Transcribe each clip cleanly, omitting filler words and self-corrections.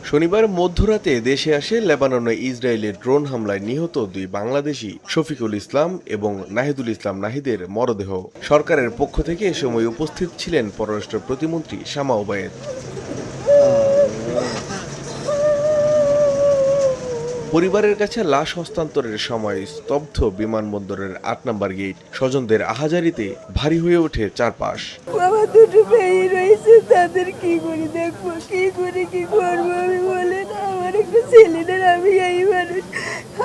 শনিবার মধ্যরাতে দেশে আসে লেবাননে ইসরায়েলের ড্রোন হামলায় নিহত দুই বাংলাদেশি শফিকুল ইসলাম এবং নাহিদুল ইসলাম নাহিদের মরদেহ। সরকারের পক্ষ থেকে এ সময় উপস্থিত ছিলেন পররাষ্ট্র প্রতিমন্ত্রী শামা ওবায়েদ। পরিবারের কাছে লাশ হস্তান্তরের সময় স্তব্ধ বিমানবন্দরের ৮ নম্বর গেট। স্বজনদের আহাজারিতে ভারী হয়ে ওঠে চারপাশ। আমার দুটো মেয়ে রয়েছে, তাদের কি করে দেখবো, কি করে কি করবো আমি বলেন। আমার একটা ছেলেদের, আমি এই মানুষ,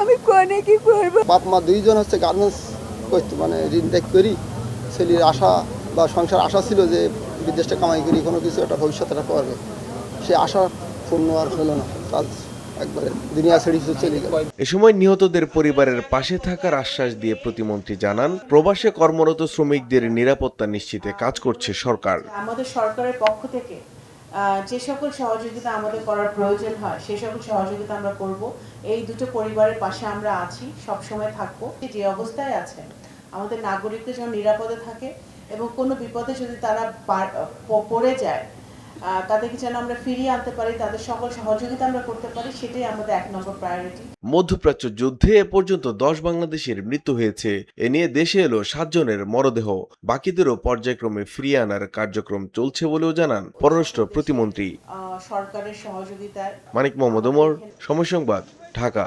আমি কনে কি করবো। বাপ মা দুইজন হচ্ছে গার্মেন্টস করতো, মানে ঋণ ত্যাগ করি। ছেলের আশা বা সংসার আশা ছিল যে বিদেশটা কামাই করি কোনো কিছু একটা ভবিষ্যৎ একটা পারবে, সে আশা পূর্ণ আর হলো না। কাজ একবারে দুনিয়া ছেড়ে চলে গেল। এ সময় নিহতদের পরিবারের পাশে থাকার আশ্বাস দিয়ে প্রতিমন্ত্রী জানান, প্রবাসে কর্মরত শ্রমিকদের নিরাপত্তা নিশ্চিতে কাজ করছে সরকার। আমাদের সরকারের পক্ষ থেকে যে সকল সহযোগিতা আমাদের করার প্রয়োজন হয় সেই সকল সহযোগিতা আমরা করব। এই দুটো পরিবারের পাশে আমরা আছি, সব সময় থাকবো। যে অবস্থায় আছেন আমাদের নাগরিকদের যেন নিরাপদে থাকে এবং কোনো বিপদে যদি তারা পড়ে যায় তাদেরকে যেন আমরা ফিরিয়ে আনতে পারি, তাদের সকল সহযোগিতা আমরা করতে পারি, সেটাই আমাদের ১ নম্বর প্রায়োরিটি। মধ্যপ্রাচ্য যুদ্ধে এ পর্যন্ত ১০ বাংলাদেশের মৃত্যু হয়েছে। এ নিয়ে দেশে এলো ৭ জনের মরদেহ। বাকিদেরও পর্যায়ক্রমে ফিরিয়ে আনার কার্যক্রম চলছে বলেও জানান পররাষ্ট্র প্রতিমন্ত্রী। সরকারের সহযোগিতায়। মানিক মোহাম্মদ ওমর, সময় সংবাদ, ঢাকা।